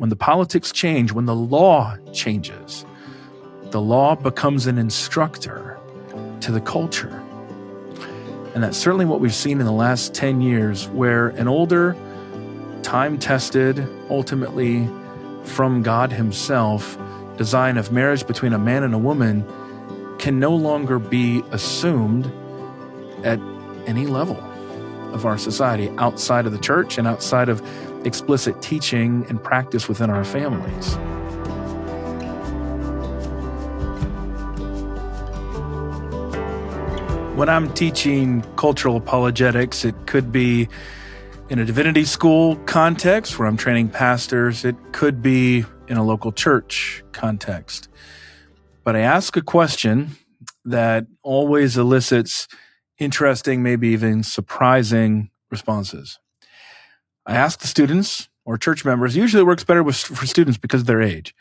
when the politics change, when the law changes, the law becomes an instructor to the culture. And that's certainly what we've seen in the last 10 years, where an older, time-tested, ultimately from God himself, design of marriage between a man and a woman can no longer be assumed at any level of our society, outside of the church and outside of explicit teaching and practice within our families. When I'm teaching cultural apologetics, it could be in a divinity school context where I'm training pastors. It could be in a local church context. But I ask a question that always elicits interesting, maybe even surprising responses. I ask the students or church members, usually it works better for students because of their age.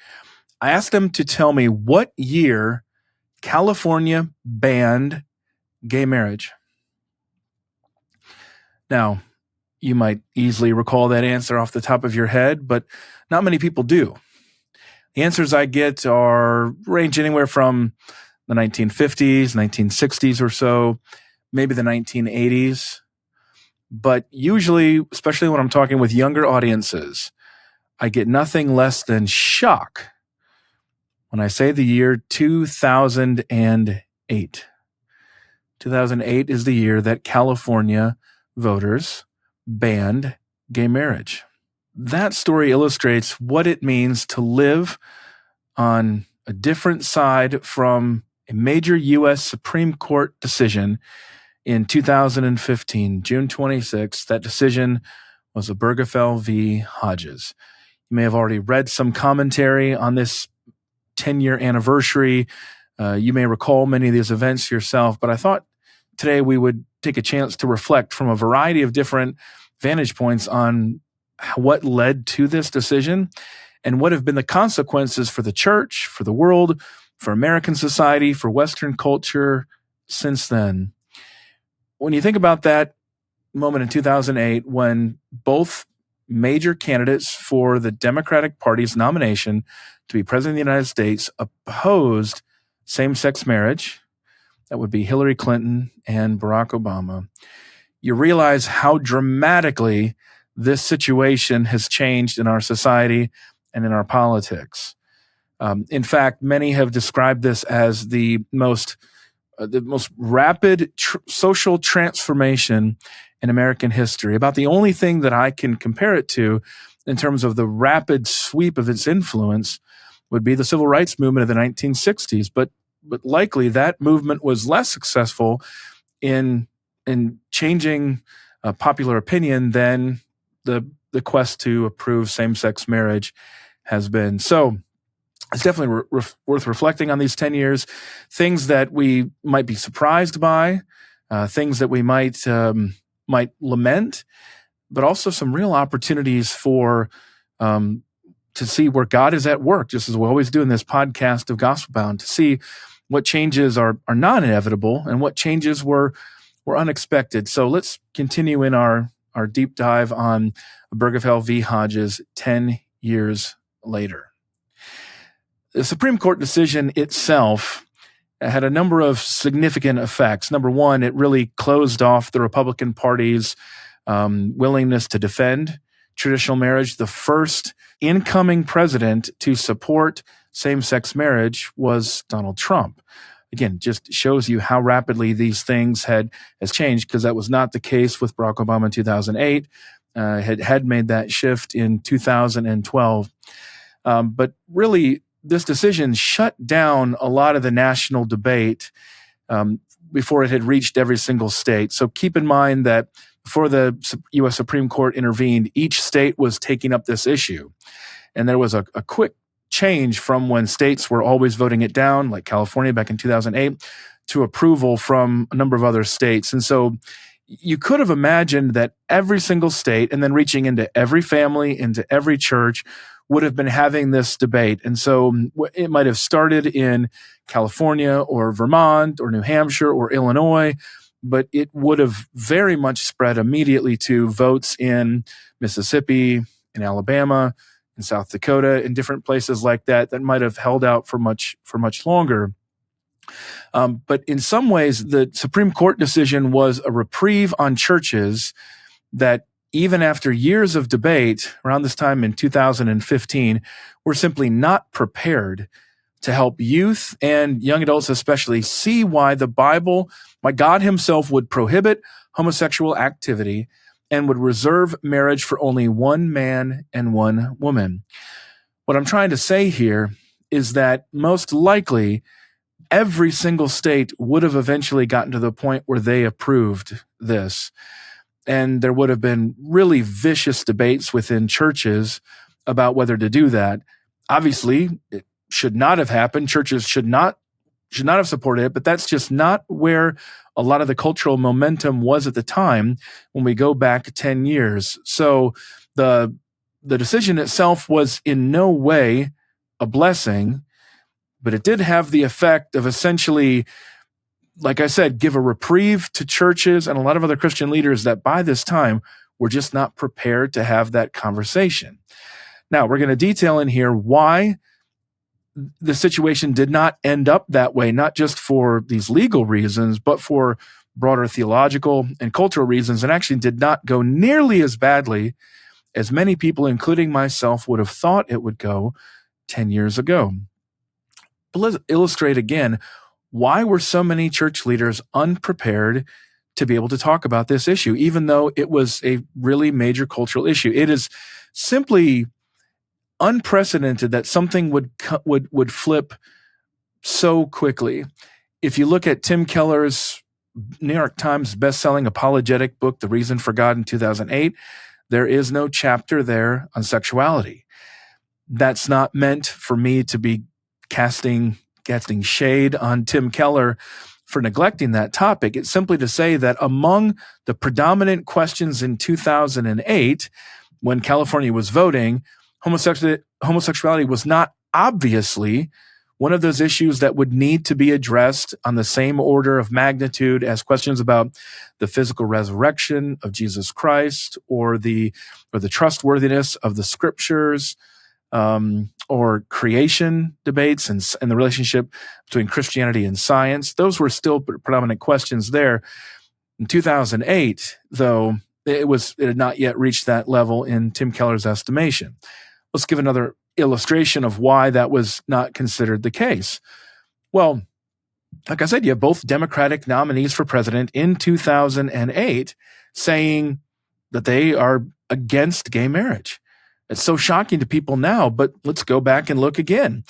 I ask them to tell me what year California banned gay marriage. Now, you might easily recall that answer off the top of your head, but not many people do. The answers I get range anywhere from the 1950s, 1960s or so, maybe the 1980s. But usually, especially when I'm talking with younger audiences, I get nothing less than shock when I say the year 2008. 2008 is the year that California voters banned gay marriage. That story illustrates what it means to live on a different side from a major U.S. Supreme Court decision in 2015, June 26th. That decision was Obergefell v. Hodges. You may have already read some commentary on this 10-year anniversary. You may recall many of these events yourself, but I thought today we would take a chance to reflect from a variety of different vantage points on what led to this decision and what have been the consequences for the church, for the world, for American society, for Western culture since then. When you think about that moment in 2008, when both major candidates for the Democratic Party's nomination to be president of the United States opposed same-sex marriage, that would be Hillary Clinton and Barack Obama, you realize how dramatically this situation has changed in our society and in our politics. In fact, many have described this as the most rapid social transformation in American history. About the only thing that I can compare it to in terms of the rapid sweep of its influence would be the civil rights movement of the 1960s. But likely that movement was less successful in changing popular opinion than the quest to approve same-sex marriage has been. So it's definitely worth reflecting on these 10 years, things that we might be surprised by, things that we might lament, but also some real opportunities for to see where God is at work, just as we always do in this podcast of Gospelbound, to see what changes are not inevitable and what changes were unexpected. So let's continue in our deep dive on Obergefell v. Hodges 10 years later. The Supreme Court decision itself had a number of significant effects. Number one, it really closed off the Republican Party's willingness to defend traditional marriage. The first incoming president to support same-sex marriage was Donald Trump. Again, just shows you how rapidly these things has changed, because that was not the case with Barack Obama in 2008. Had made that shift in 2012. But really, this decision shut down a lot of the national debate before it had reached every single state. So keep in mind that before the U.S. Supreme Court intervened, each state was taking up this issue. And there was a quick change from when states were always voting it down, like California back in 2008, to approval from a number of other states. And so you could have imagined that every single state, and then reaching into every family, into every church, would have been having this debate. And so it might have started in California or Vermont or New Hampshire or Illinois, but it would have very much spread immediately to votes in Mississippi, in Alabama, in South Dakota, in different places like that might have held out for much longer. But in some ways, the Supreme Court decision was a reprieve on churches that, even after years of debate, around this time in 2015, were simply not prepared to help youth and young adults especially see why the Bible, why God himself would prohibit homosexual activity and would reserve marriage for only one man and one woman. What I'm trying to say here is that most likely every single state would have eventually gotten to the point where they approved this. And there would have been really vicious debates within churches about whether to do that. Obviously, it should not have happened. Churches should not have supported it, but that's just not where a lot of the cultural momentum was at the time when we go back 10 years. So the decision itself was in no way a blessing, but it did have the effect of essentially, like I said, give a reprieve to churches and a lot of other Christian leaders that by this time were just not prepared to have that conversation. Now, we're going to detail in here why the situation did not end up that way, not just for these legal reasons, but for broader theological and cultural reasons, and actually did not go nearly as badly as many people, including myself, would have thought it would go 10 years ago. But let's illustrate again, why were so many church leaders unprepared to be able to talk about this issue, even though it was a really major cultural issue? It is simply unprecedented that something would flip so quickly. If you look at Tim Keller's New York Times best-selling apologetic book, The Reason for God, in 2008, there is no chapter there on sexuality. That's not meant for me to be casting shade on Tim Keller for neglecting that topic. It's simply to say that among the predominant questions in 2008, when California was voting, homosexuality was not obviously one of those issues that would need to be addressed on the same order of magnitude as questions about the physical resurrection of Jesus Christ or the trustworthiness of the scriptures, or creation debates and the relationship between Christianity and science. Those were still predominant questions there. In 2008, though, it had not yet reached that level in Tim Keller's estimation. Let's give another illustration of why that was not considered the case. Well, like I said, you have both Democratic nominees for president in 2008 saying that they are against gay marriage. It's so shocking to people now, but let's go back and look again.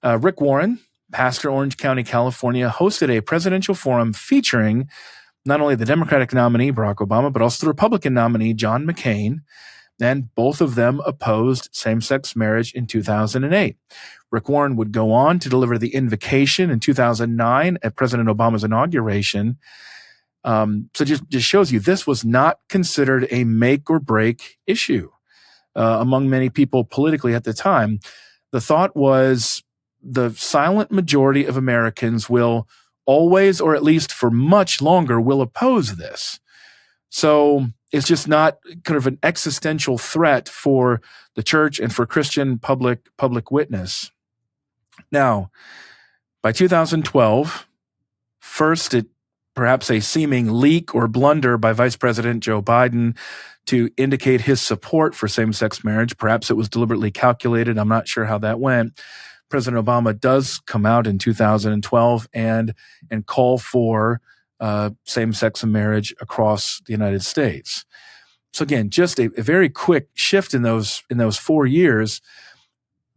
Rick Warren, pastor, Orange County, California, hosted a presidential forum featuring not only the Democratic nominee, Barack Obama, but also the Republican nominee, John McCain, and both of them opposed same-sex marriage in 2008. Rick Warren would go on to deliver the invocation in 2009 at President Obama's inauguration. So just shows you this was not considered a make-or-break issue among many people politically at the time. The thought was the silent majority of Americans will always, or at least for much longer, will oppose this. So it's just not kind of an existential threat for the church and for Christian public witness. Now, by 2012, first, perhaps a seeming leak or blunder by Vice President Joe Biden to indicate his support for same-sex marriage. Perhaps it was deliberately calculated. I'm not sure how that went. President Obama does come out in 2012 and call for same-sex marriage across the United States. So again, just a very quick shift in those 4 years.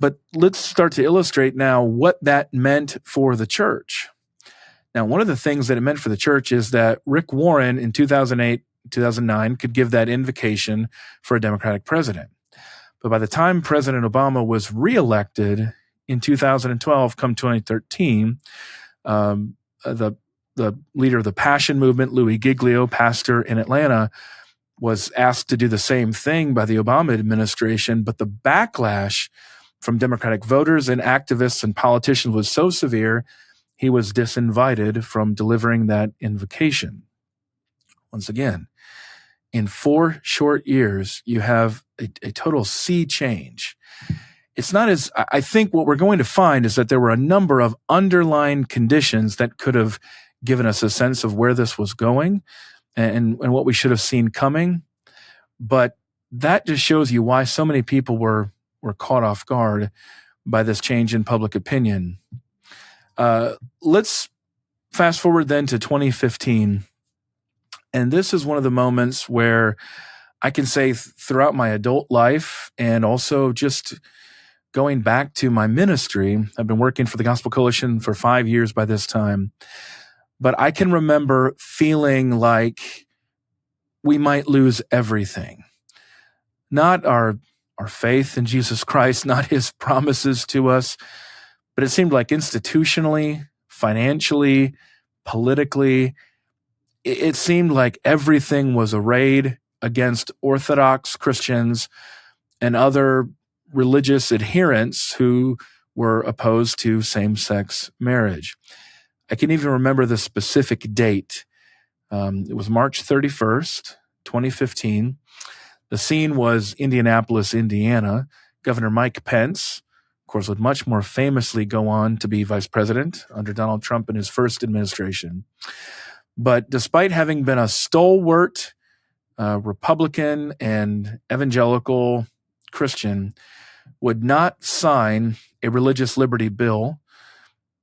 But let's start to illustrate now what that meant for the church. Now, one of the things that it meant for the church is that Rick Warren in 2008, 2009 could give that invocation for a Democratic president. But by the time President Obama was reelected in 2012, come 2013, the leader of the Passion Movement, Louis Giglio, pastor in Atlanta, was asked to do the same thing by the Obama administration, but the backlash from Democratic voters and activists and politicians was so severe, he was disinvited from delivering that invocation. Once again, in 4 short years, you have a total sea change. It's not as, I think what we're going to find is that there were a number of underlying conditions that could have given us a sense of where this was going and what we should have seen coming. But that just shows you why so many people were caught off guard by this change in public opinion. Let's fast forward then to 2015. And this is one of the moments where I can say throughout my adult life and also just going back to my ministry, I've been working for the Gospel Coalition for 5 years by this time, but I can remember feeling like we might lose everything. Not our faith in Jesus Christ, not his promises to us, but it seemed like institutionally, financially, politically, it seemed like everything was arrayed against Orthodox Christians and other religious adherents who were opposed to same-sex marriage. I can even remember the specific date. It was March 31st, 2015. The scene was Indianapolis, Indiana. Governor Mike Pence, of course, would much more famously go on to be vice president under Donald Trump in his first administration. But despite having been a stalwart Republican and evangelical Christian, would not sign a religious liberty bill.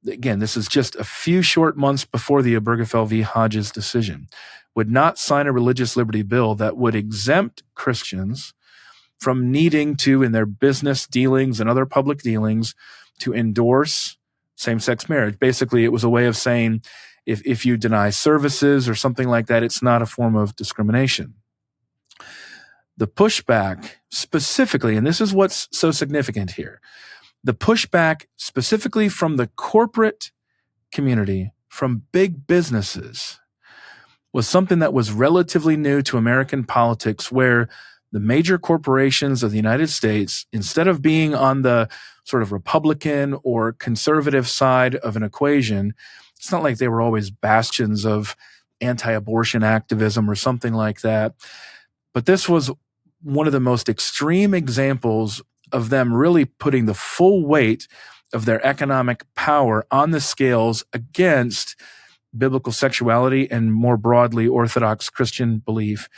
Again, this is just a few short months before the Obergefell v. Hodges decision. Would not sign a religious liberty bill that would exempt Christians from needing to, in their business dealings and other public dealings, to endorse same-sex marriage. Basically, it was a way of saying, if you deny services or something like that, it's not a form of discrimination. The pushback specifically, and this is what's so significant here, the pushback specifically from the corporate community, from big businesses, was something that was relatively new to American politics, where the major corporations of the United States, instead of being on the sort of Republican or conservative side of an equation, it's not like they were always bastions of anti-abortion activism or something like that. But this was one of the most extreme examples of them really putting the full weight of their economic power on the scales against biblical sexuality and more broadly Orthodox Christian belief.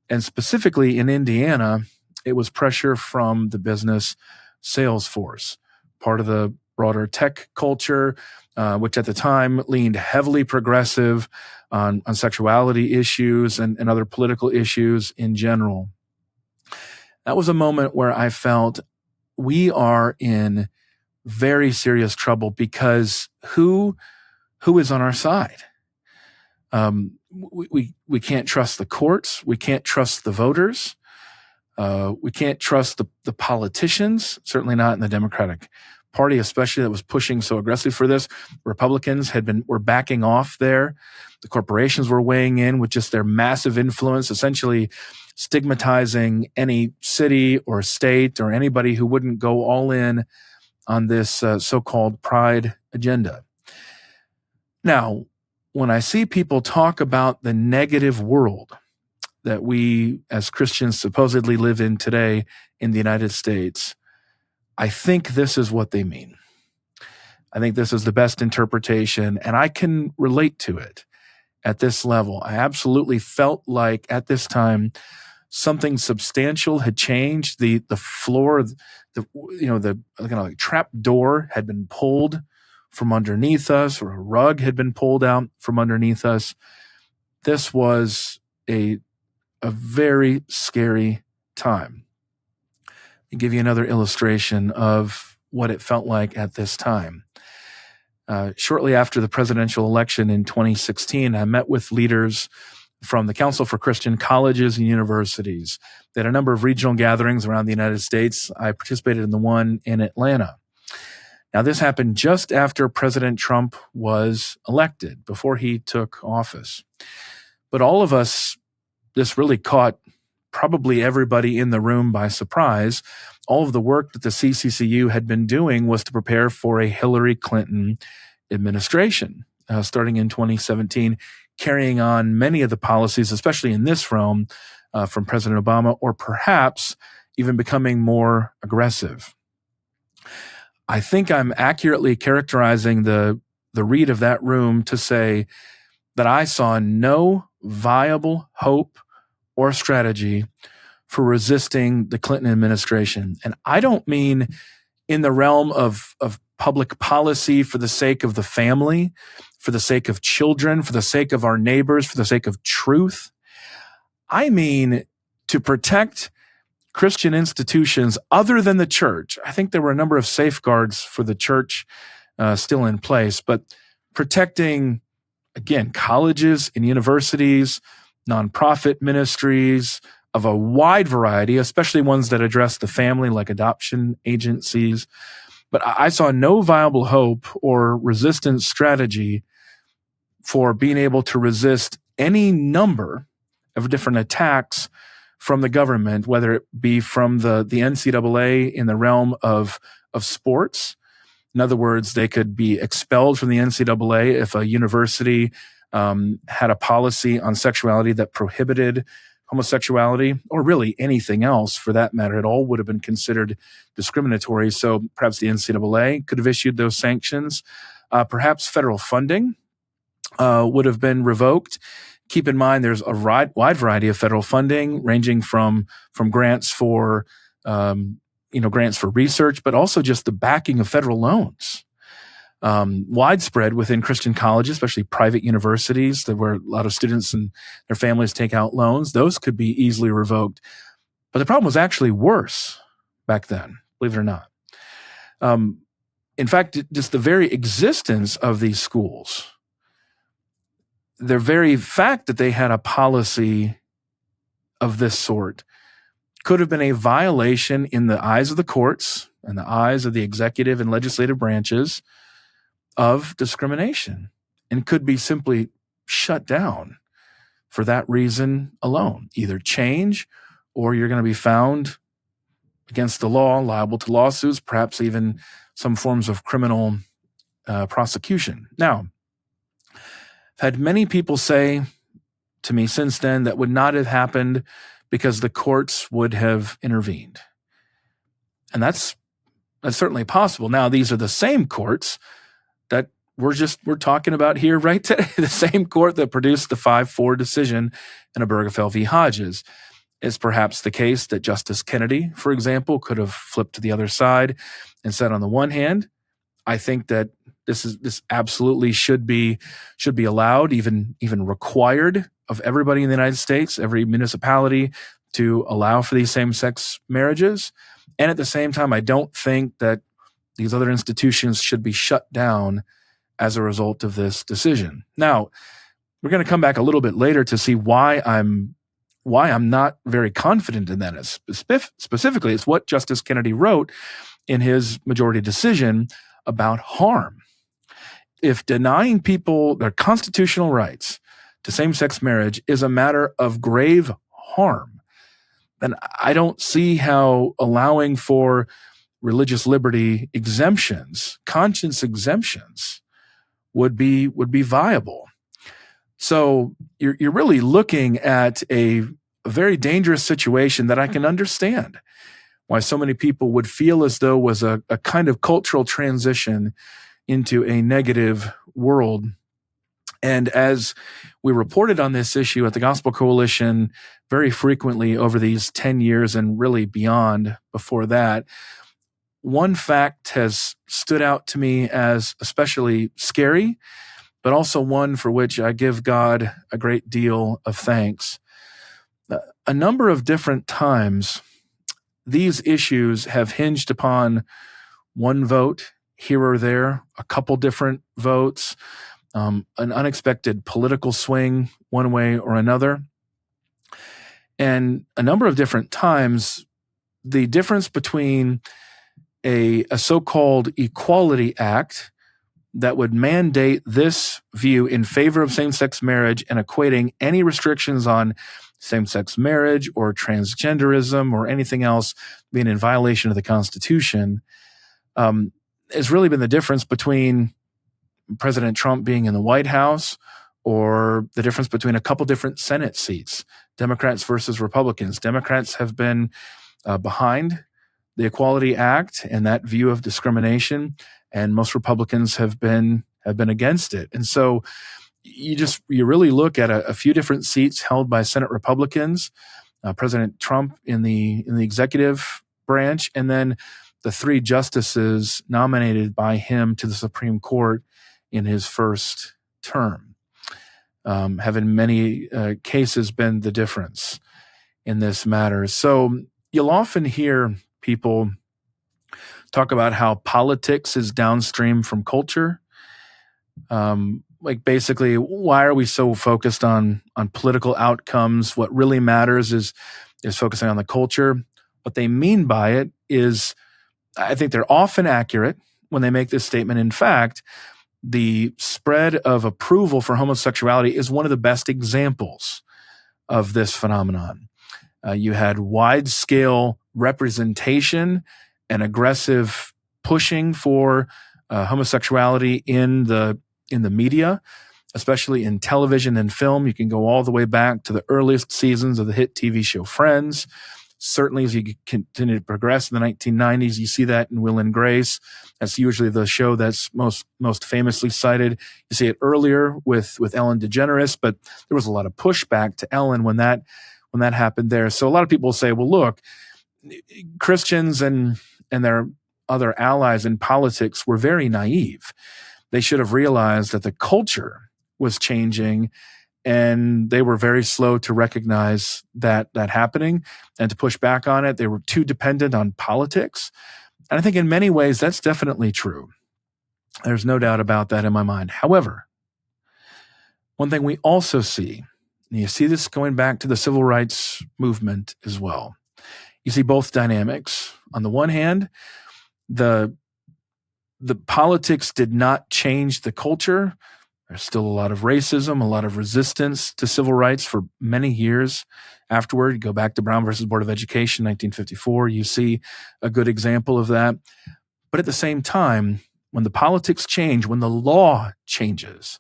And specifically in Indiana, it was pressure from the business sales force, part of the broader tech culture, which at the time leaned heavily progressive on sexuality issues and other political issues in general. That was a moment where I felt we are in very serious trouble, because who is on our side? We can't trust the courts. We can't trust the voters. We can't trust the politicians, certainly not in the Democratic Party, especially that was pushing so aggressively for this. Republicans were backing off there. The corporations were weighing in with just their massive influence, essentially stigmatizing any city or state or anybody who wouldn't go all in on this so-called pride agenda. Now, when I see people talk about the negative world that we as Christians supposedly live in today in the United States, I think this is what they mean. I think this is the best interpretation, and I can relate to it at this level. I absolutely felt like at this time something substantial had changed. The floor, the kind of like trap door had been pulled from underneath us, or a rug had been pulled out from underneath us. This was a very scary time. I'll give you another illustration of what it felt like at this time. Shortly after the presidential election in 2016, I met with leaders from the Council for Christian Colleges and Universities. They had a number of regional gatherings around the United States. I participated in the one in Atlanta. Now, this happened just after President Trump was elected, before he took office. But all of us, this really caught probably everybody in the room by surprise. All of the work that the CCCU had been doing was to prepare for a Hillary Clinton administration, starting in 2017, carrying on many of the policies, especially in this realm, from President Obama, or perhaps even becoming more aggressive. I think I'm accurately characterizing the read of that room to say that I saw no viable hope or strategy for resisting the Clinton administration. And I don't mean in the realm of public policy for the sake of the family, for the sake of children, for the sake of our neighbors, for the sake of truth. I mean to protect Christian institutions other than the church. I think there were a number of safeguards for the church still in place, but protecting, again, colleges and universities, nonprofit ministries of a wide variety, especially ones that address the family, like adoption agencies. But I saw no viable hope or resistance strategy for being able to resist any number of different attacks from the government, whether it be from the NCAA in the realm of sports. In other words, they could be expelled from the NCAA if a university had a policy on sexuality that prohibited homosexuality, or really anything else for that matter. It all would have been considered discriminatory. So perhaps the NCAA could have issued those sanctions. Perhaps federal funding would have been revoked. Keep in mind, there's a wide variety of federal funding, ranging from grants for grants for research, but also just the backing of federal loans. Widespread within Christian colleges, especially private universities, where a lot of students and their families take out loans. Those could be easily revoked. But the problem was actually worse back then, believe it or not. In fact, just the very existence of these schools, the very fact that they had a policy of this sort could have been a violation in the eyes of the courts and the eyes of the executive and legislative branches of discrimination, and could be simply shut down for that reason alone. Either change, or you're going to be found against the law, liable to lawsuits, perhaps even some forms of criminal prosecution. Now, I've had many people say to me since then that would not have happened because the courts would have intervened. And that's certainly possible. Now, these are the same courts that we're talking about here right today, the same court that produced the 5-4 decision in Obergefell v. Hodges. Is perhaps the case that Justice Kennedy, for example, could have flipped to the other side and said, on the one hand, I think that this absolutely should be allowed, even required of everybody in the United States, every municipality, to allow for these same-sex marriages. And at the same time, I don't think that these other institutions should be shut down as a result of this decision. Now, we're going to come back a little bit later to see why I'm not very confident in that. Specifically, it's what Justice Kennedy wrote in his majority decision about harm. If denying people their constitutional rights to same-sex marriage is a matter of grave harm, then I don't see how allowing for religious liberty exemptions, conscience exemptions, would be viable. So you're really looking at a very dangerous situation that I can understand why so many people would feel as though was a kind of cultural transition into a negative world. And as we reported on this issue at the Gospel Coalition very frequently over these 10 years and really beyond before that, one fact has stood out to me as especially scary, but also one for which I give God a great deal of thanks. A number of different times, these issues have hinged upon one vote here or there, a couple different votes, an unexpected political swing one way or another. And a number of different times, the difference between a so-called Equality Act that would mandate this view in favor of same-sex marriage and equating any restrictions on same-sex marriage or transgenderism or anything else being in violation of the Constitution has really been the difference between President Trump being in the White House or the difference between a couple different Senate seats Democrats versus Republicans. Democrats have been behind the Equality Act and that view of discrimination, and most Republicans have been against it. And so you really look at a few different seats held by Senate Republicans, President Trump in the executive branch, and then the three justices nominated by him to the Supreme Court in his first term, have in many cases been the difference in this matter. So you'll often hear people talk about how politics is downstream from culture. Like basically, why are we so focused on political outcomes? What really matters is focusing on the culture. What they mean by it is, I think they're often accurate when they make this statement. In fact, the spread of approval for homosexuality is one of the best examples of this phenomenon. You had wide-scale representation and aggressive pushing for homosexuality in the media, especially in television and film. You can go all the way back to the earliest seasons of the hit TV show Friends. Certainly, as you continue to progress in the 1990s, you see that in Will and Grace. That's usually the show that's most famously cited. You see it earlier with Ellen DeGeneres, but there was a lot of pushback to Ellen when that happened there. So a lot of people say, well, look, Christians and their other allies in politics were very naive. They should have realized that the culture was changing, and they were very slow to recognize that happening and to push back on it. They were too dependent on politics. And I think in many ways, that's definitely true. There's no doubt about that in my mind. However, one thing we also see, and you see this going back to the civil rights movement as well, you see both dynamics. On the one hand, the politics did not change the culture. There's still a lot of racism, a lot of resistance to civil rights for many years afterward. You go back to Brown versus Board of Education, 1954, you see a good example of that. But at the same time, when the politics change, when the law changes,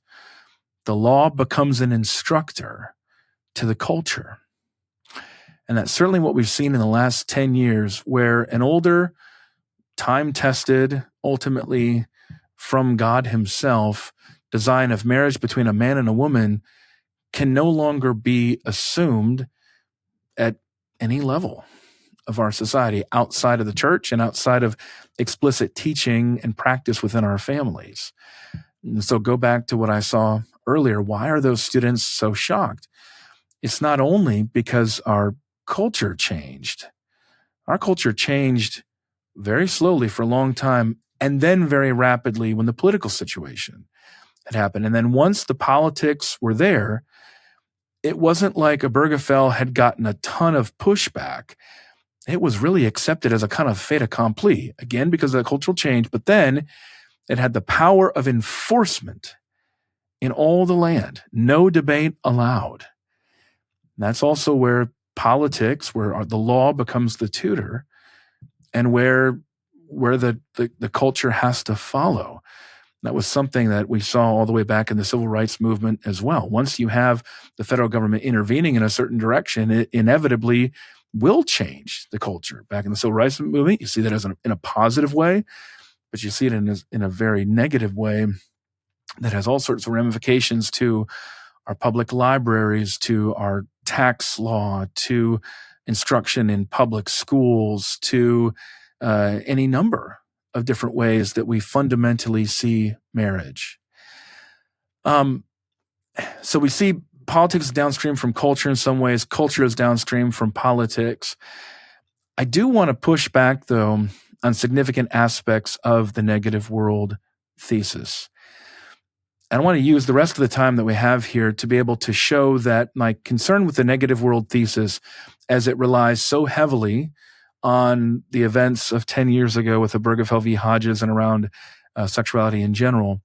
the law becomes an instructor to the culture. And that's certainly what we've seen in the last 10 years, where an older, time-tested, ultimately from God himself, design of marriage between a man and a woman can no longer be assumed at any level of our society outside of the church and outside of explicit teaching and practice within our families. And so go back to what I saw earlier. Why are those students so shocked? It's not only because our culture changed. Our culture changed very slowly for a long time, and then very rapidly when the political situation had happened. And then once the politics were there, it wasn't like Obergefell had gotten a ton of pushback. It was really accepted as a kind of fait accompli, again, because of the cultural change, but then it had the power of enforcement in all the land. No debate allowed. And that's also where politics, where the law becomes the tutor, and where the culture has to follow. That was something that we saw all the way back in the civil rights movement as well. Once you have the federal government intervening in a certain direction, it inevitably will change the culture. Back in the civil rights movement, you see that as in a positive way, but you see it in a very negative way that has all sorts of ramifications to our public libraries, to our tax law, to instruction in public schools, to any number of different ways that we fundamentally see marriage. So we see politics is downstream from culture in some ways. Culture is downstream from politics. I do want to push back, though, on significant aspects of the negative world thesis. And I want to use the rest of the time that we have here to be able to show that my concern with the negative world thesis, as it relies so heavily on the events of 10 years ago with Obergefell v. Hodges and around sexuality in general,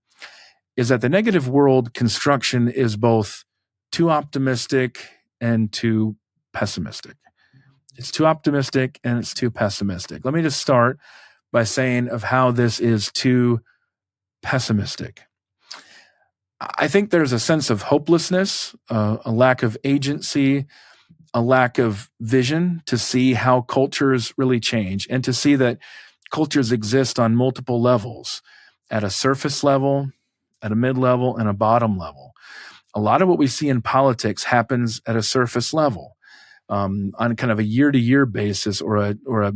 is that the negative world construction is both too optimistic and too pessimistic. It's too optimistic and it's too pessimistic. Let me just start by saying of how this is too pessimistic. I think there's a sense of hopelessness, a lack of agency, a lack of vision to see how cultures really change and to see that cultures exist on multiple levels, at a surface level, at a mid-level, and a bottom level. A lot of what we see in politics happens at a surface level, on kind of a year-to-year basis or a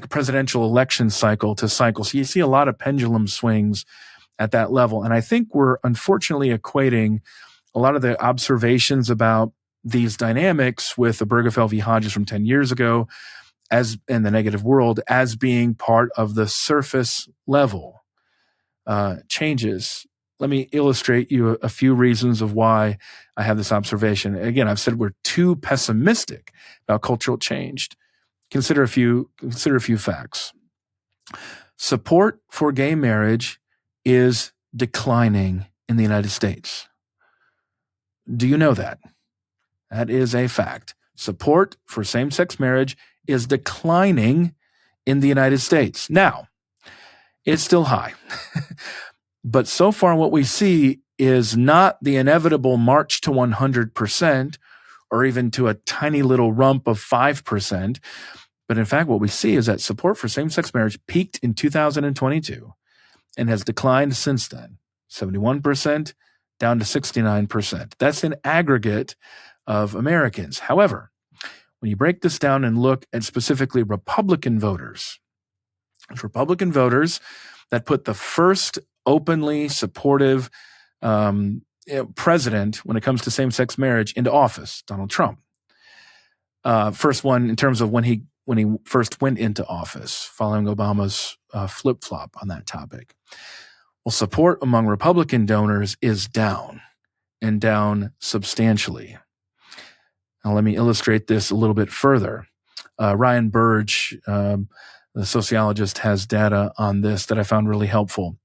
presidential election cycle to cycle. So you see a lot of pendulum swings at that level. And I think we're unfortunately equating a lot of the observations about these dynamics with Obergefell v. Hodges from 10 years ago as in the negative world as being part of the surface level changes. Let me illustrate you a few reasons of why I have this observation. Again, I've said we're too pessimistic about cultural change. Consider a few facts. Support for gay marriage is declining in the United States. Do you know that? That is a fact. Support for same-sex marriage is declining in the United States. Now, it's still high. But so far what we see is not the inevitable march to 100% or even to a tiny little rump of 5%. But in fact, what we see is that support for same-sex marriage peaked in 2022 and has declined since then, 71% down to 69%. That's an aggregate of Americans. However, when you break this down and look at specifically Republican voters, it's Republican voters that put the first openly supportive president when it comes to same-sex marriage into office, Donald Trump. First one in terms of when he first went into office, following Obama's flip-flop on that topic. Well, support among Republican donors is down, and down substantially. Now, let me illustrate this a little bit further. Ryan Burge, the sociologist, has data on this that I found really helpful.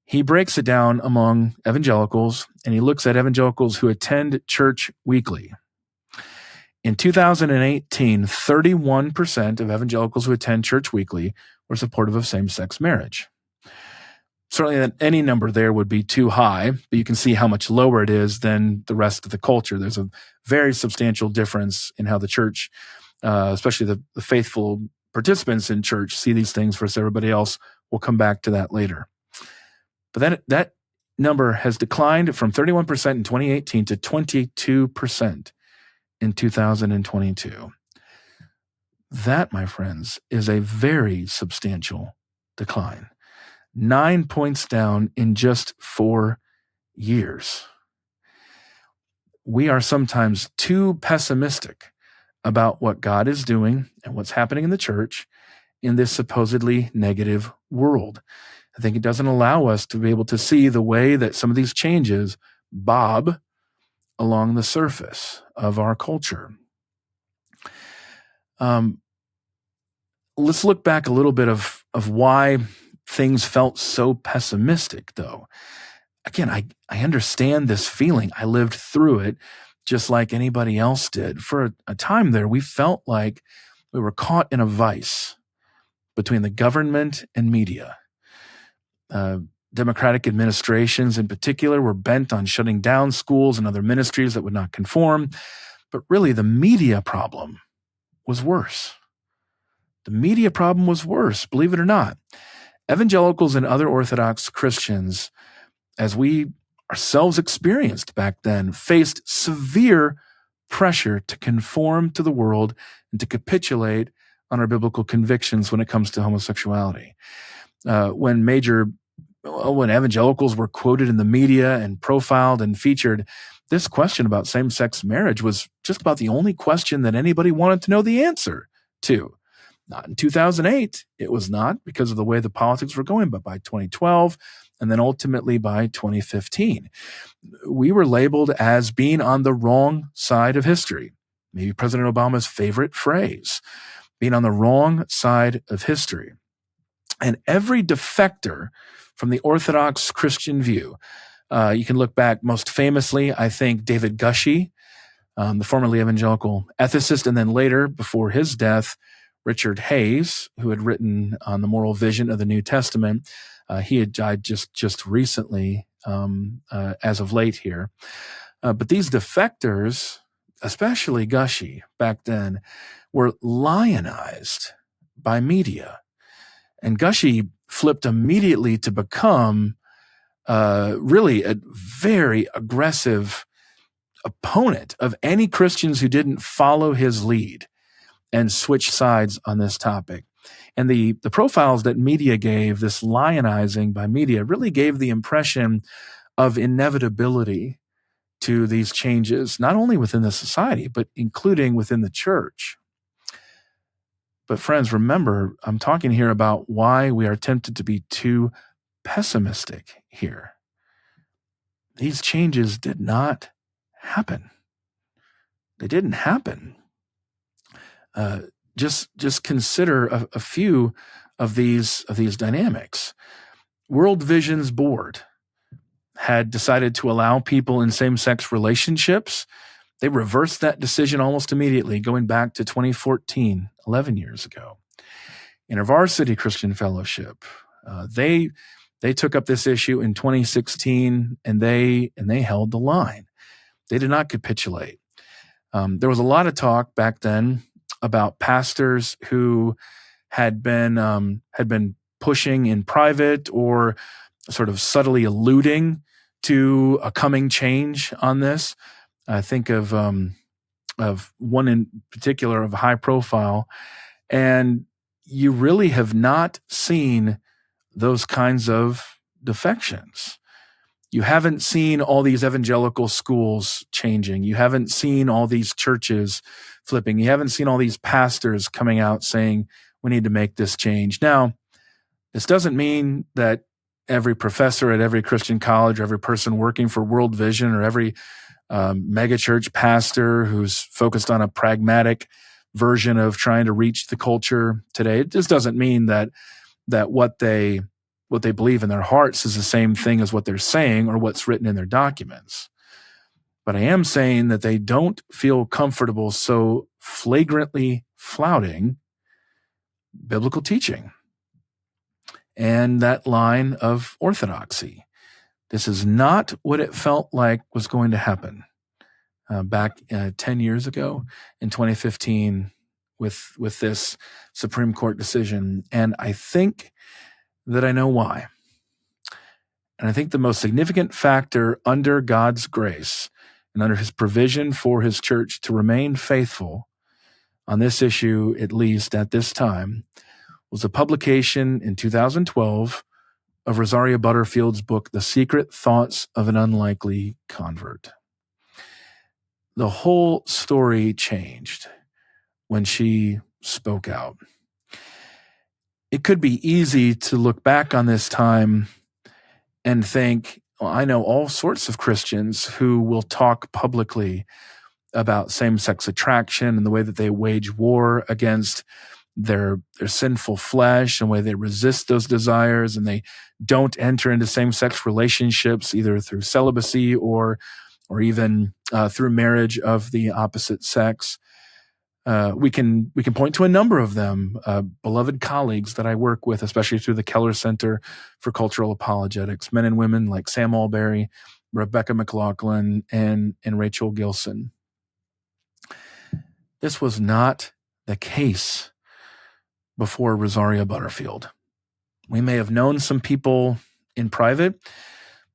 He breaks it down among evangelicals, and he looks at evangelicals who attend church weekly. In 2018, 31% of evangelicals who attend church weekly were supportive of same-sex marriage. Certainly any number there would be too high, but you can see how much lower it is than the rest of the culture. There's a very substantial difference in how the church, especially the faithful participants in church, see these things versus everybody else. We'll come back to that later. But that number has declined from 31% in 2018 to 22% in 2022. That, my friends, is a very substantial decline. 9 points down in just 4 years. We are sometimes too pessimistic about what God is doing and what's happening in the church in this supposedly negative world. I think it doesn't allow us to be able to see the way that some of these changes bob along the surface of our culture. Let's look back a little bit of why things felt so pessimistic, though. Again, I understand this feeling. I lived through it just like anybody else did. For a time there, we felt like we were caught in a vice between the government and media. Democratic administrations in particular were bent on shutting down schools and other ministries that would not conform. But really, the media problem was worse. The media problem was worse, believe it or not. Evangelicals and other Orthodox Christians, as we ourselves experienced back then, faced severe pressure to conform to the world and to capitulate on our biblical convictions when it comes to homosexuality. When evangelicals were quoted in the media and profiled and featured, this question about same-sex marriage was just about the only question that anybody wanted to know the answer to. Not in 2008, it was not, because of the way the politics were going, but by 2012, and then ultimately by 2015. We were labeled as being on the wrong side of history. Maybe President Obama's favorite phrase, being on the wrong side of history. And every defector from the Orthodox Christian view, you can look back most famously, I think, David Gushee, the formerly evangelical ethicist, and then later, before his death, Richard Hayes, who had written on the moral vision of the New Testament. He had died just recently, as of late here. But these defectors especially gushy back then, were lionized by media. And gushy flipped immediately to become really a very aggressive opponent of any Christians who didn't follow his lead and switch sides on this topic. And the profiles that media gave, this lionizing by media, really gave the impression of inevitability to these changes, not only within the society, but including within the church. But friends, remember, I'm talking here about why we are tempted to be too pessimistic here. These changes did not happen. They didn't happen. Just consider a few of these dynamics. World Vision's board had decided to allow people in same-sex relationships. They reversed that decision almost immediately, going back to 2014, 11 years ago. InterVarsity Christian Fellowship, they took up this issue in 2016, and they held the line. They did not capitulate. There was a lot of talk back then about pastors who had been pushing in private or sort of subtly alluding to a coming change on this. I think of one in particular of high profile, and you really have not seen those kinds of defections. You haven't seen all these evangelical schools changing. You haven't seen all these churches flipping. You haven't seen all these pastors coming out saying, we need to make this change. Now, this doesn't mean that every professor at every Christian college, or every person working for World Vision, or every megachurch pastor who's focused on a pragmatic version of trying to reach the culture today. It just doesn't mean that what they believe in their hearts is the same thing as what they're saying or what's written in their documents. But I am saying that they don't feel comfortable so flagrantly flouting biblical teaching and that line of orthodoxy. This is not what it felt like was going to happen back 10 years ago in 2015 with this Supreme Court decision. And I think that I know why. And I think the most significant factor under God's grace and under his provision for his church to remain faithful on this issue, at least at this time, was a publication in 2012 of Rosaria Butterfield's book, The Secret Thoughts of an Unlikely Convert. The whole story changed when she spoke out. It could be easy to look back on this time and think, well, I know all sorts of Christians who will talk publicly about same-sex attraction and the way that they wage war against their sinful flesh and the way they resist those desires, and they don't enter into same-sex relationships either through celibacy or even through marriage of the opposite sex. We can point to a number of them, beloved colleagues that I work with, especially through the Keller Center for Cultural Apologetics, men and women like Sam Alberry, Rebecca McLaughlin, and Rachel Gilson. This was not the case before Rosaria Butterfield. We may have known some people in private,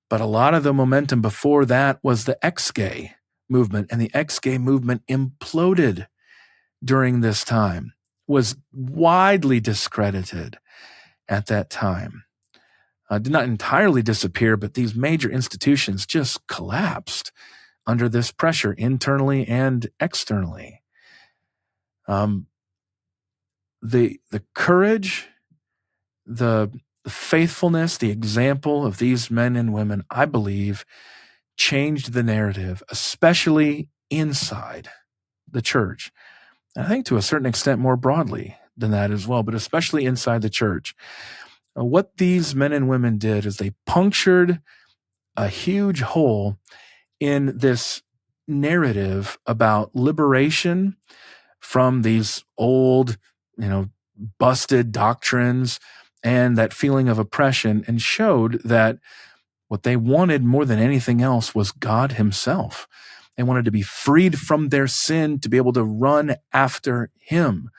but a lot of the momentum before that was the ex-gay movement, and the ex-gay movement imploded during this time, was widely discredited at that time. Did not entirely disappear, but these major institutions just collapsed under this pressure, internally and externally. The courage, the faithfulness, the example of these men and women, I believe, changed the narrative, especially inside the church. And I think to a certain extent more broadly than that as well, but especially inside the church. What these men and women did is they punctured a huge hole in this narrative about liberation from these old, busted doctrines and that feeling of oppression, and showed that what they wanted more than anything else was God himself. They wanted to be freed from their sin to be able to run after him.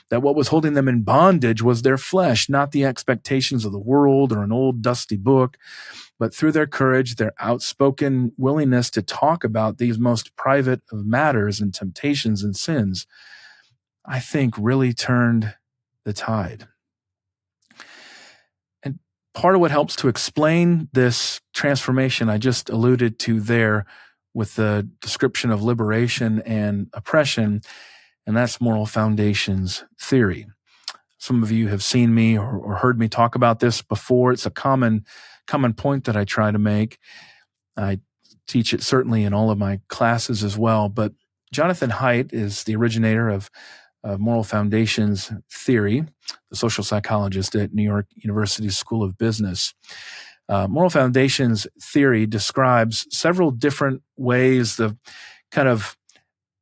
That what was holding them in bondage was their flesh, not the expectations of the world or an old dusty book, but through their courage, their outspoken willingness to talk about these most private of matters and temptations and sins, I think really turned the tide. And part of what helps to explain this transformation I just alluded to there with the description of liberation and oppression, and that's moral foundations theory. Some of you have seen me or heard me talk about this before. It's a common point that I try to make. I teach it certainly in all of my classes as well. But Jonathan Haidt is the originator of moral foundations theory, the social psychologist at New York University School of Business. Moral foundations theory describes several different ways, the kind of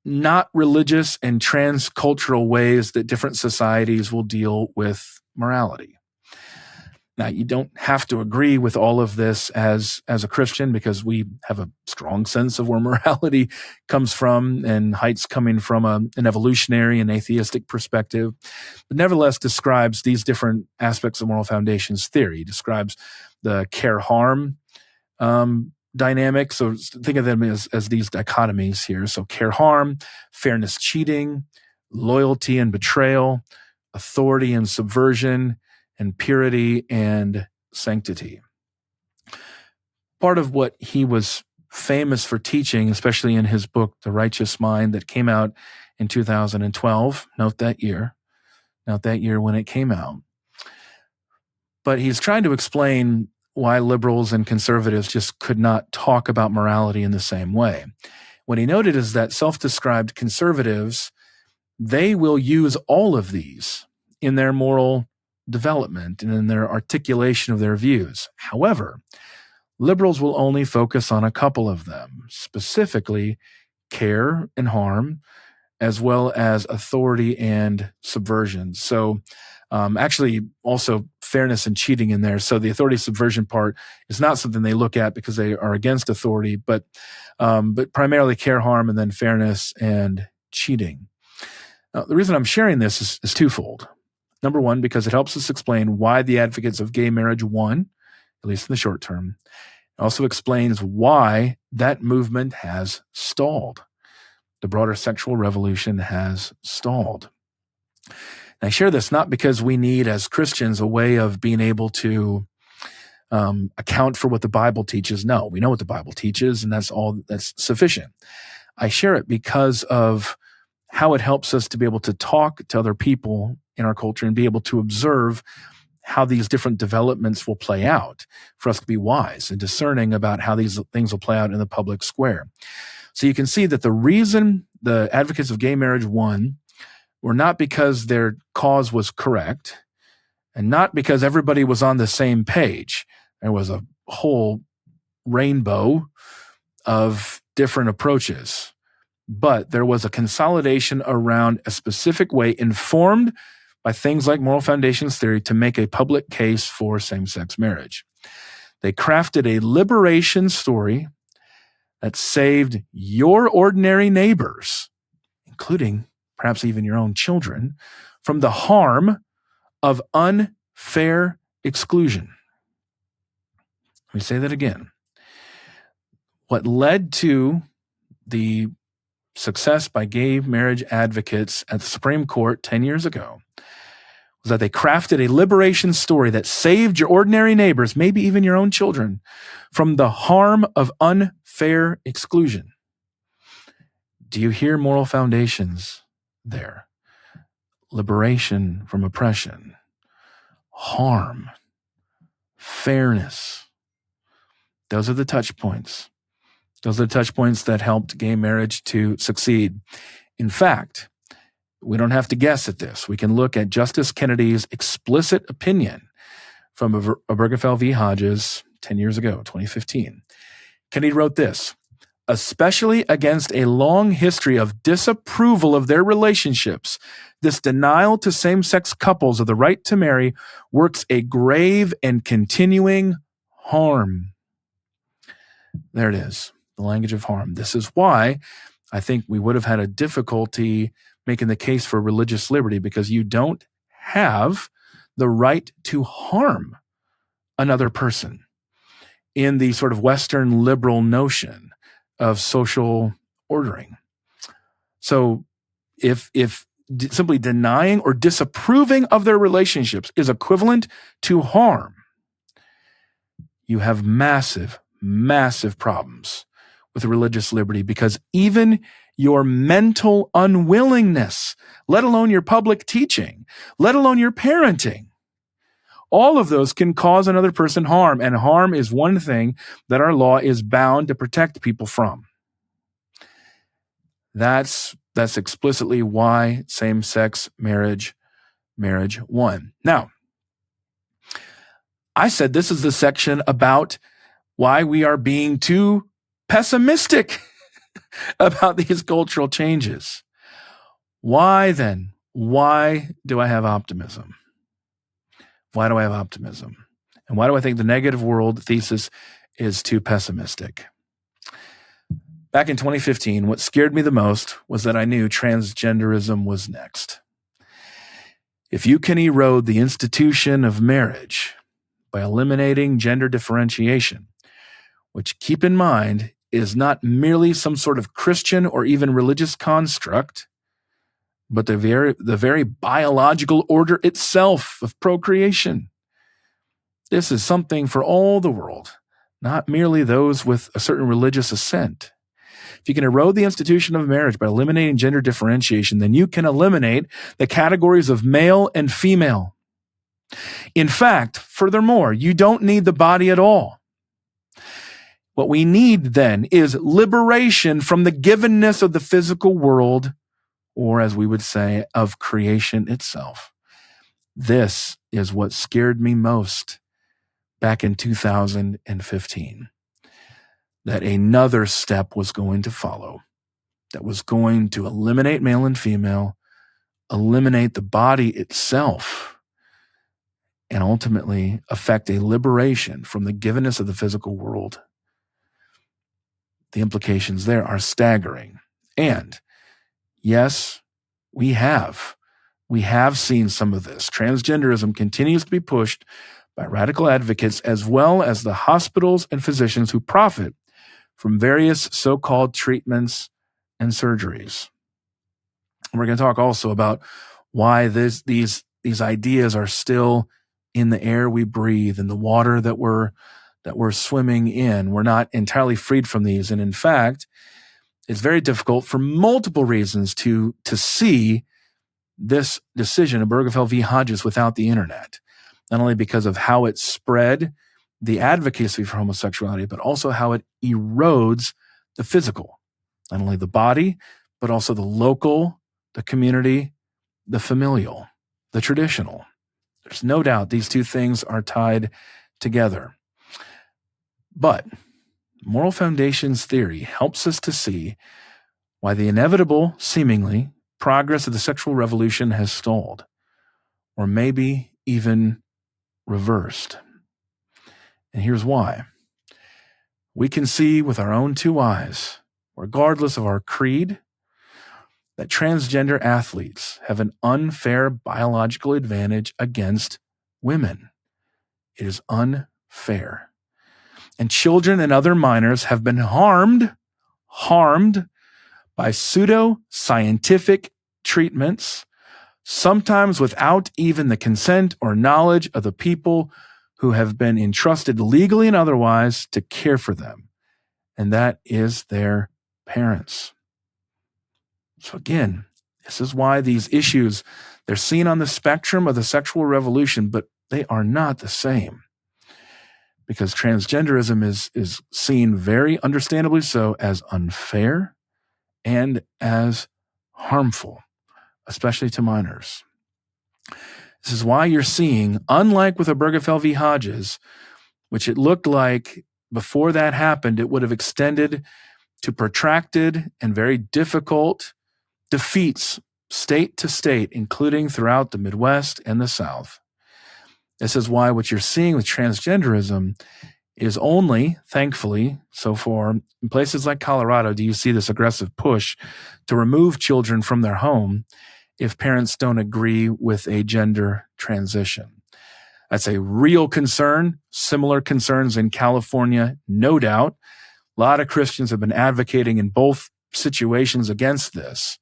not religious and transcultural ways that different societies will deal with morality. Now, you don't have to agree with all of this as a Christian, because we have a strong sense of where morality comes from, and Haidt's coming from an evolutionary and atheistic perspective, but nevertheless describes these different aspects of moral foundations theory. He describes the care-harm dynamic. So think of them as these dichotomies here. So care-harm, fairness, cheating, loyalty and betrayal, authority and subversion, and purity and sanctity. Part of what he was famous for teaching, especially in his book, The Righteous Mind, that came out in 2012, note that year when it came out. But he's trying to explain why liberals and conservatives just could not talk about morality in the same way. What he noted is that self-described conservatives, they will use all of these in their moral development and in their articulation of their views. However, liberals will only focus on a couple of them, specifically care and harm, as well as authority and subversion. So actually also fairness and cheating in there. So the authority subversion part is not something they look at because they are against authority, but primarily care, harm, and then fairness and cheating. Now, the reason I'm sharing this is twofold. Number one, because it helps us explain why the advocates of gay marriage won, at least in the short term. It also explains why that movement has stalled. The broader sexual revolution has stalled. And I share this not because we need, as Christians, a way of being able to account for what the Bible teaches. No, we know what the Bible teaches, and that's all that's sufficient. I share it because of how it helps us to be able to talk to other people in our culture and be able to observe how these different developments will play out, for us to be wise and discerning about how these things will play out in the public square. So you can see that the reason the advocates of gay marriage won were not because their cause was correct, and not because everybody was on the same page. There was a whole rainbow of different approaches, but there was a consolidation around a specific way informed by things like moral foundations theory to make a public case for same-sex marriage. They crafted a liberation story that saved your ordinary neighbors, including perhaps even your own children, from the harm of unfair exclusion. Let me say that again. What led to the success by gay marriage advocates at the Supreme Court 10 years ago was that they crafted a liberation story that saved your ordinary neighbors, maybe even your own children, from the harm of unfair exclusion. Do you hear moral foundations there? Liberation from oppression, harm, fairness. Those are the touch points. Those are the touch points that helped gay marriage to succeed. In fact, we don't have to guess at this. We can look at Justice Kennedy's explicit opinion from Obergefell v. Hodges 10 years ago, 2015. Kennedy wrote this: especially against a long history of disapproval of their relationships, this denial to same-sex couples of the right to marry works a grave and continuing harm. There it is. The language of harm. This is why I think we would have had a difficulty making the case for religious liberty, because you don't have the right to harm another person in the sort of Western liberal notion of social ordering. So if simply denying or disapproving of their relationships is equivalent to harm, you have massive, massive problems with religious liberty, because even your mental unwillingness, let alone your public teaching, let alone your parenting, all of those can cause another person harm, and harm is one thing that our law is bound to protect people from. That's explicitly why same-sex marriage won. Now, I said this is the section about why we are being too pessimistic about these cultural changes. Why then? Why do I have optimism? Why do I have optimism? And why do I think the negative world thesis is too pessimistic? Back in 2015, what scared me the most was that I knew transgenderism was next. If you can erode the institution of marriage by eliminating gender differentiation, which, keep in mind, is not merely some sort of Christian or even religious construct, but the very biological order itself of procreation. This is something for all the world, not merely those with a certain religious assent. If you can erode the institution of marriage by eliminating gender differentiation, then you can eliminate the categories of male and female. In fact, furthermore, you don't need the body at all. What we need then is liberation from the givenness of the physical world, or as we would say, of creation itself. This is what scared me most back in 2015, that another step was going to follow, that was going to eliminate male and female, eliminate the body itself, and ultimately affect a liberation from the givenness of the physical world. The implications there are staggering. And yes, we have seen some of this. Transgenderism continues to be pushed by radical advocates, as well as the hospitals and physicians who profit from various so-called treatments and surgeries. And we're going to talk also about why these ideas are still in the air we breathe, in the water that we're swimming in. We're not entirely freed from these. And in fact, it's very difficult for multiple reasons to see this decision of Obergefell v. Hodges without the internet, not only because of how it spread the advocacy for homosexuality, but also how it erodes the physical, not only the body, but also the local, the community, the familial, the traditional. There's no doubt these two things are tied together. But moral foundations theory helps us to see why the inevitable, seemingly, progress of the sexual revolution has stalled, or maybe even reversed. And here's why. We can see with our own two eyes, regardless of our creed, that transgender athletes have an unfair biological advantage against women. It is unfair. And children and other minors have been harmed by pseudo-scientific treatments, sometimes without even the consent or knowledge of the people who have been entrusted legally and otherwise to care for them. And that is their parents. So again, this is why these issues, they're seen on the spectrum of the sexual revolution, but they are not the same. Because transgenderism is seen, very understandably so, as unfair and as harmful, especially to minors. This is why you're seeing, unlike with Obergefell v. Hodges, which it looked like before that happened, it would have extended to protracted and very difficult defeats state to state, including throughout the Midwest and the South. This is why what you're seeing with transgenderism is only, thankfully, so far, in places like Colorado, do you see this aggressive push to remove children from their home if parents don't agree with a gender transition. That's a real concern. Similar concerns in California, no doubt. A lot of Christians have been advocating in both situations against this.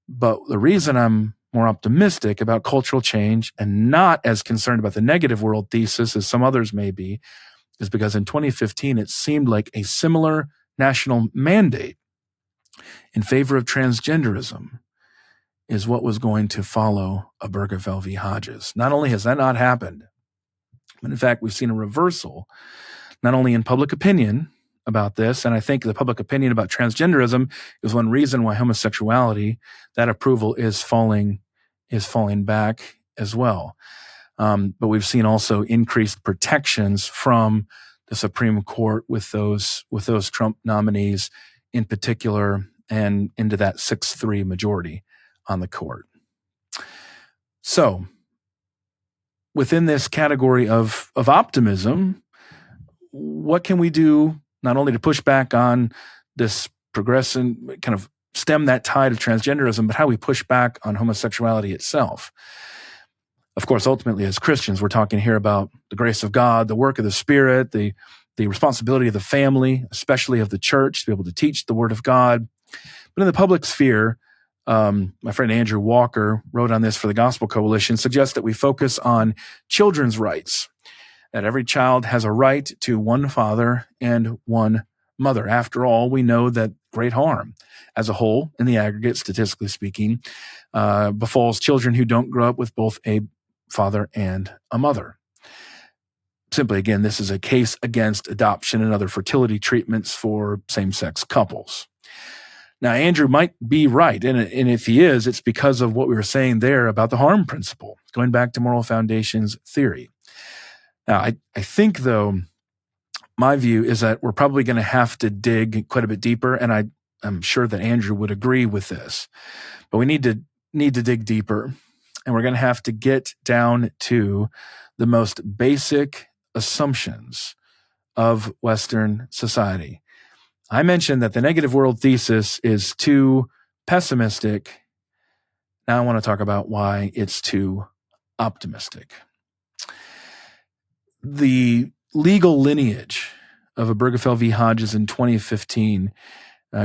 But the reason I'm more optimistic about cultural change and not as concerned about the negative world thesis as some others may be is because in 2015, it seemed like a similar national mandate in favor of transgenderism is what was going to follow Obergefell v. Hodges. Not only has that not happened, but in fact, we've seen a reversal, not only in public opinion about this, and I think the public opinion about transgenderism is one reason why homosexuality, that approval is falling back as well. But we've seen also increased protections from the Supreme Court with those Trump nominees in particular, and into that 6-3 majority on the court. So, within this category of optimism, what can we do not only to push back on this progression, kind of stem that tide of transgenderism, but how we push back on homosexuality itself? Of course, ultimately, as Christians, we're talking here about the grace of God, the work of the Spirit, the responsibility of the family, especially of the church, to be able to teach the Word of God. But in the public sphere, my friend Andrew Walker wrote on this for the Gospel Coalition, suggests that we focus on children's rights, that every child has a right to one father and one mother. After all, we know that great harm as a whole, in the aggregate, statistically speaking, befalls children who don't grow up with both a father and a mother. Simply, again, this is a case against adoption and other fertility treatments for same-sex couples. Now, Andrew might be right, and if he is, it's because of what we were saying there about the harm principle, going back to moral foundations theory. Now, I think, though, my view is that we're probably going to have to dig quite a bit deeper, and I'm sure that Andrew would agree with this. But we need to dig deeper, and we're going to have to get down to the most basic assumptions of Western society. I mentioned that the negative world thesis is too pessimistic. Now I want to talk about why it's too optimistic. The legal lineage of Obergefell v. Hodges in 2015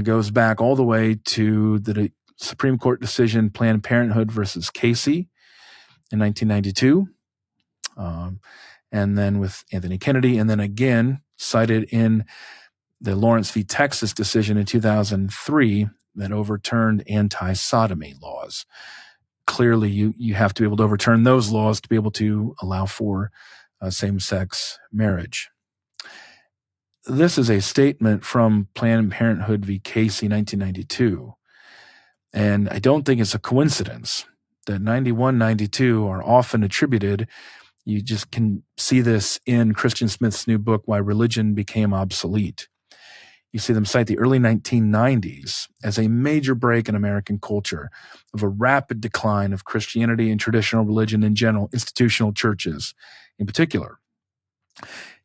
goes back all the way to the Supreme Court decision Planned Parenthood versus Casey in 1992, and then with Anthony Kennedy, and then again cited in the Lawrence v. Texas decision in 2003 that overturned anti-sodomy laws. Clearly, you have to be able to overturn those laws to be able to allow for same-sex marriage. This is a statement from Planned Parenthood v. Casey, 1992. And I don't think it's a coincidence that 91, 92 are often attributed. You just can see this in Christian Smith's new book, Why Religion Became Obsolete. You see them cite the early 1990s as a major break in American culture of a rapid decline of Christianity and traditional religion in general, institutional churches in particular.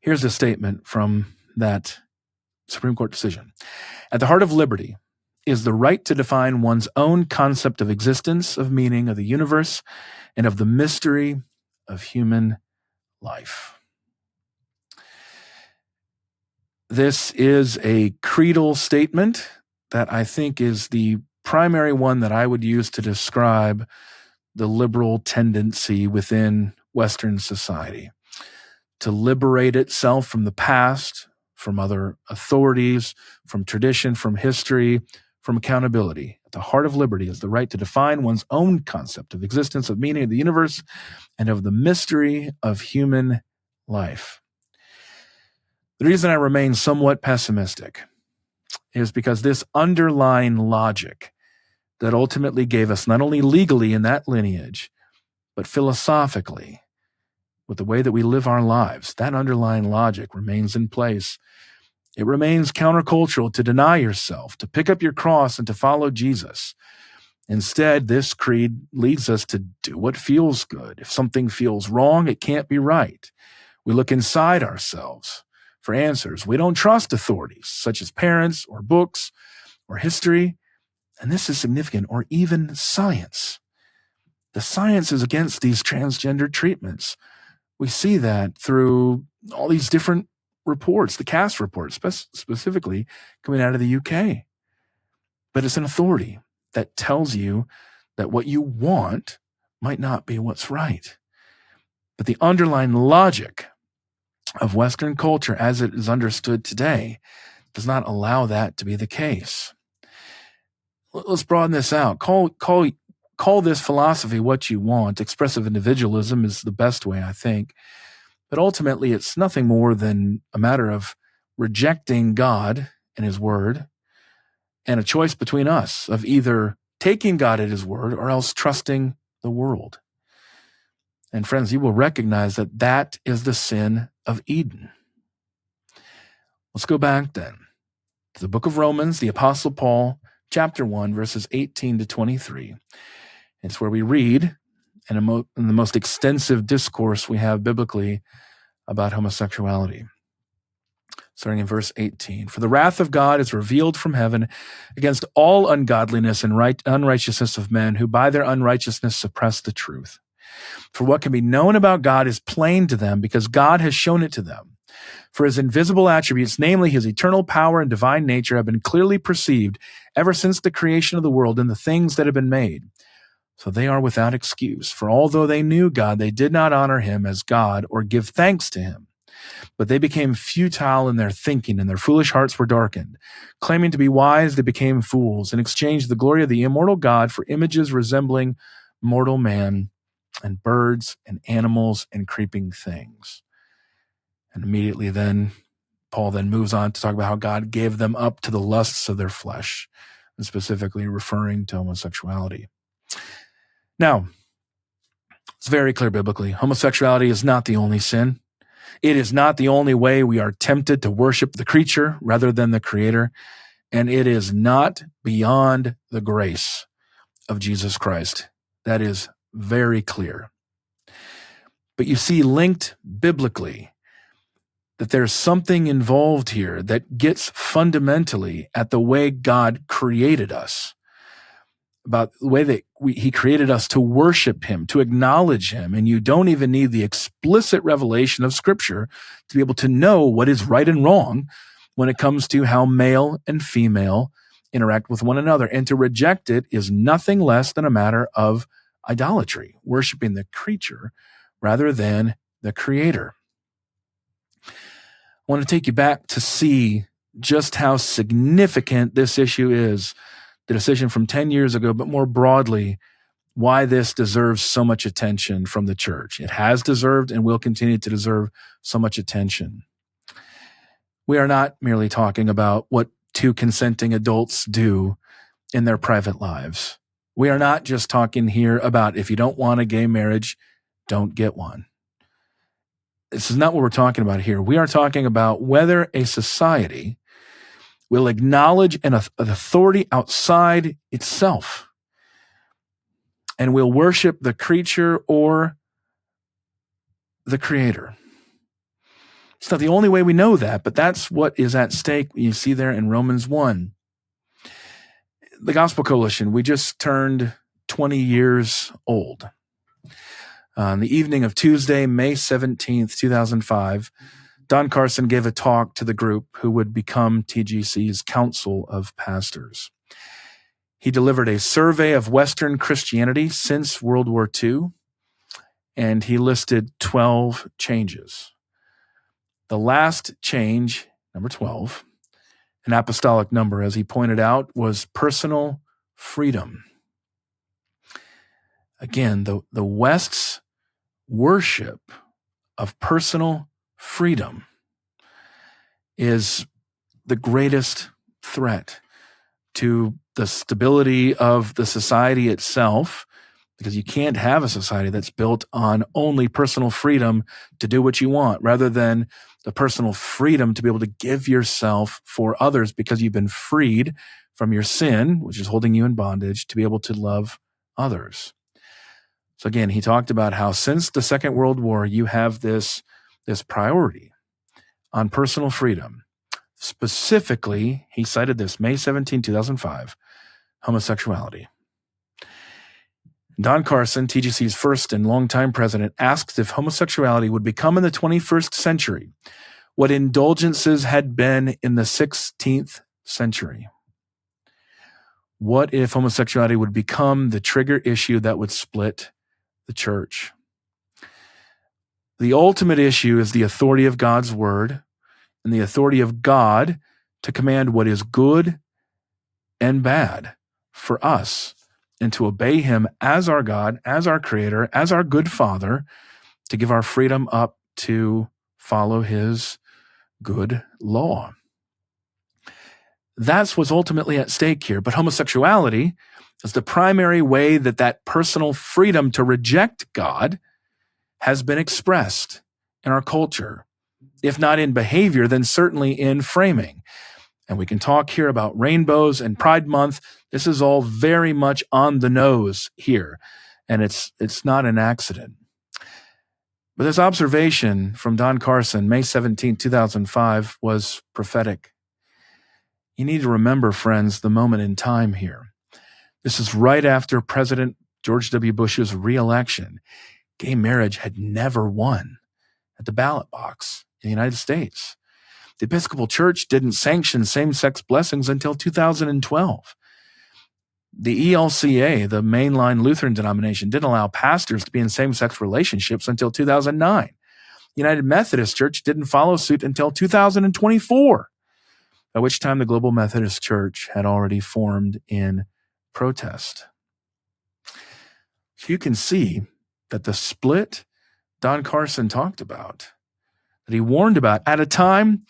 Here's a statement from that Supreme Court decision. At the heart of liberty is the right to define one's own concept of existence, of meaning, of the universe, and of the mystery of human life. This is a creedal statement that I think is the primary one that I would use to describe the liberal tendency within Western society to liberate itself from the past, from other authorities, from tradition, from history, from accountability. At the heart of liberty is the right to define one's own concept of existence, of meaning of the universe, and of the mystery of human life. The reason I remain somewhat pessimistic is because this underlying logic that ultimately gave us not only legally in that lineage, but philosophically, with the way that we live our lives, that underlying logic remains in place. It remains countercultural to deny yourself, to pick up your cross, and to follow Jesus. Instead, this creed leads us to do what feels good. If something feels wrong, it can't be right. We look inside ourselves for answers. We don't trust authorities such as parents or books or history, and this is significant, or even science. The science is against these transgender treatments. We see that through all these different reports, the CAST report specifically coming out of the UK. But it's an authority that tells you that what you want might not be what's right. But the underlying logic of Western culture as it is understood today does not allow that to be the case. Let's broaden this out. Call this philosophy what you want. Expressive individualism is the best way, I think. But ultimately, it's nothing more than a matter of rejecting God and his word, and a choice between us of either taking God at his word or else trusting the world. And friends, you will recognize that that is the sin of Eden. Let's go back then to the book of Romans, the Apostle Paul, chapter 1, verses 18 to 23. It's where we read, in the most extensive discourse we have biblically about homosexuality. Starting in verse 18. For the wrath of God is revealed from heaven against all ungodliness and unrighteousness of men who by their unrighteousness suppress the truth. For what can be known about God is plain to them because God has shown it to them. For his invisible attributes, namely his eternal power and divine nature, have been clearly perceived ever since the creation of the world and the things that have been made. So they are without excuse. For although they knew God, they did not honor him as God or give thanks to him. But they became futile in their thinking, and their foolish hearts were darkened. Claiming to be wise, they became fools, and exchanged the glory of the immortal God for images resembling mortal man, and birds, and animals, and creeping things. And immediately then, Paul then moves on to talk about how God gave them up to the lusts of their flesh, and specifically referring to homosexuality. Now, it's very clear biblically, homosexuality is not the only sin. It is not the only way we are tempted to worship the creature rather than the creator, and it is not beyond the grace of Jesus Christ. That is very clear. But you see linked biblically that there's something involved here that gets fundamentally at the way God created us, about the way that he created us to worship him, to acknowledge him. And you don't even need the explicit revelation of Scripture to be able to know what is right and wrong when it comes to how male and female interact with one another. And to reject it is nothing less than a matter of idolatry, worshiping the creature rather than the creator. I want to take you back to see just how significant this issue is, the decision from 10 years ago, but more broadly, why this deserves so much attention from the church. It has deserved and will continue to deserve so much attention. We are not merely talking about what two consenting adults do in their private lives. We are not just talking here about if you don't want a gay marriage, don't get one. This is not what we're talking about here. We are talking about whether a society will acknowledge an authority outside itself and will worship the creature or the creator. It's not the only way we know that, but that's what is at stake. You see there in Romans 1. The Gospel Coalition, we just turned 20 years old. On the evening of Tuesday, May 17th, 2005, Don Carson gave a talk to the group who would become TGC's Council of Pastors. He delivered a survey of Western Christianity since World War II, and he listed 12 changes. The last change, number 12, an apostolic number, as he pointed out, was personal freedom. Again, the West's worship of personal freedom is the greatest threat to the stability of the society itself, because you can't have a society that's built on only personal freedom to do what you want, rather than the personal freedom to be able to give yourself for others because you've been freed from your sin, which is holding you in bondage, to be able to love others. So again, he talked about how since the Second World War, you have this this priority on personal freedom. Specifically, he cited this May 17, 2005, homosexuality. Don Carson, TGC's first and longtime president, asked if homosexuality would become in the 21st century what indulgences had been in the 16th century. What if homosexuality would become the trigger issue that would split the church? The ultimate issue is the authority of God's word and the authority of God to command what is good and bad for us, and to obey him as our God, as our creator, as our good father, to give our freedom up to follow his good law. That's what's ultimately at stake here. But homosexuality is the primary way that personal freedom to reject God has been expressed in our culture. If not in behavior, then certainly in framing. And we can talk here about rainbows and Pride Month. This is all very much on the nose here, and it's not an accident. But this observation from Don Carson, May 17, 2005, was prophetic. You need to remember, friends, the moment in time here. This is right after President George W. Bush's re-election. Gay marriage had never won at the ballot box in the United States. The Episcopal Church didn't sanction same-sex blessings until 2012. The ELCA, the mainline Lutheran denomination, didn't allow pastors to be in same-sex relationships until 2009. The United Methodist Church didn't follow suit until 2024, by which time the Global Methodist Church had already formed in protest. So you can see that the split Don Carson talked about, that he warned about at a time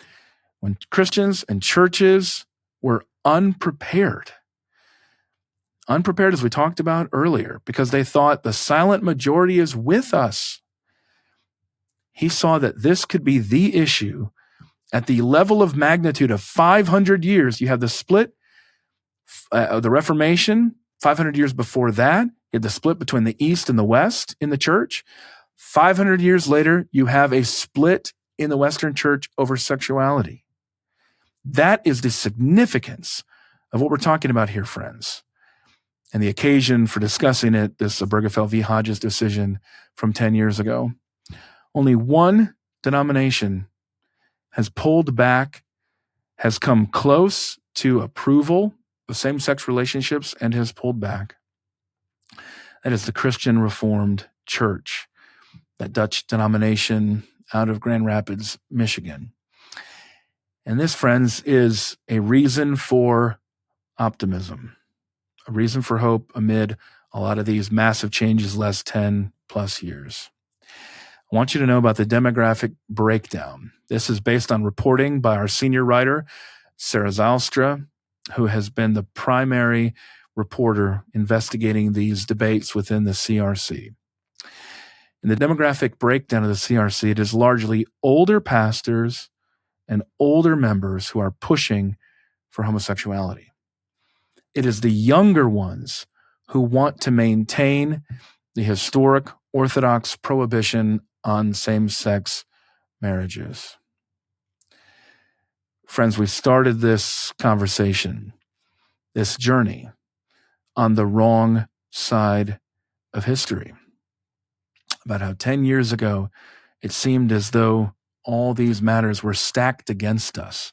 when Christians and churches were unprepared. Unprepared, as we talked about earlier, because they thought the silent majority is with us. He saw that this could be the issue at the level of magnitude of 500 years. You have the split, the Reformation, 500 years before that, you had the split between the East and the West in the church. 500 years later, you have a split in the Western church over sexuality. That is the significance of what we're talking about here, friends. And the occasion for discussing it, this Obergefell v. Hodges decision from 10 years ago. Only one denomination has pulled back, has come close to approval of same-sex relationships, and has pulled back. That is the Christian Reformed Church, that Dutch denomination out of Grand Rapids, Michigan. And this, friends, is a reason for optimism, a reason for hope amid a lot of these massive changes last 10 plus years. I want you to know about the demographic breakdown. This is based on reporting by our senior writer, Sarah Zylstra, who has been the primary reporter investigating these debates within the CRC. In the demographic breakdown of the CRC, it is largely older pastors and older members who are pushing for homosexuality. It is the younger ones who want to maintain the historic Orthodox prohibition on same-sex marriages. Friends, we started this conversation, this journey, on the wrong side of history. About how 10 years ago, it seemed as though all these matters were stacked against us.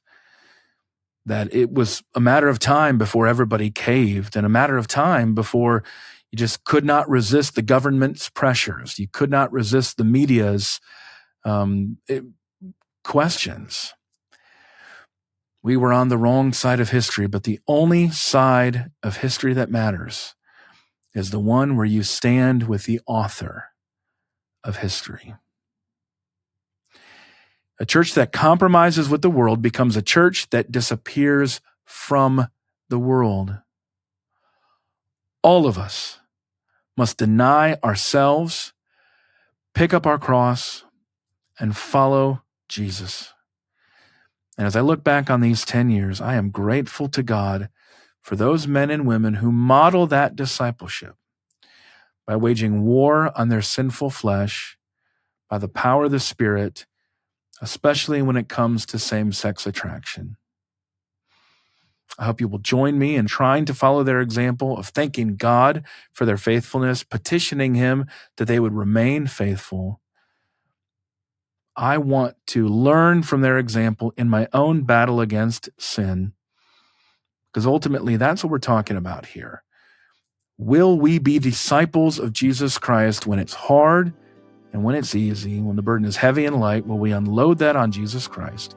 That it was a matter of time before everybody caved, and a matter of time before you just could not resist the government's pressures. You could not resist the media's questions. We were on the wrong side of history, but the only side of history that matters is the one where you stand with the author of history. A church that compromises with the world becomes a church that disappears from the world. All of us must deny ourselves, pick up our cross, and follow Jesus. And as I look back on these 10 years, I am grateful to God for those men and women who model that discipleship by waging war on their sinful flesh, by the power of the Spirit, especially when it comes to same-sex attraction. I hope you will join me in trying to follow their example of thanking God for their faithfulness, petitioning Him that they would remain faithful. I want to learn from their example in my own battle against sin, because ultimately that's what we're talking about here. Will we be disciples of Jesus Christ when it's hard and when it's easy, when the burden is heavy and light? Will we unload that on Jesus Christ?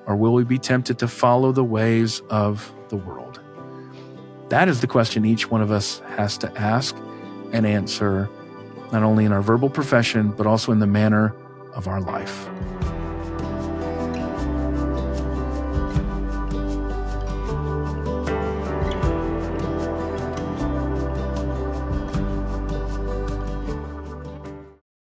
Or will we be tempted to follow the ways of the world? That is the question each one of us has to ask and answer, not only in our verbal profession, but also in the manner of our life.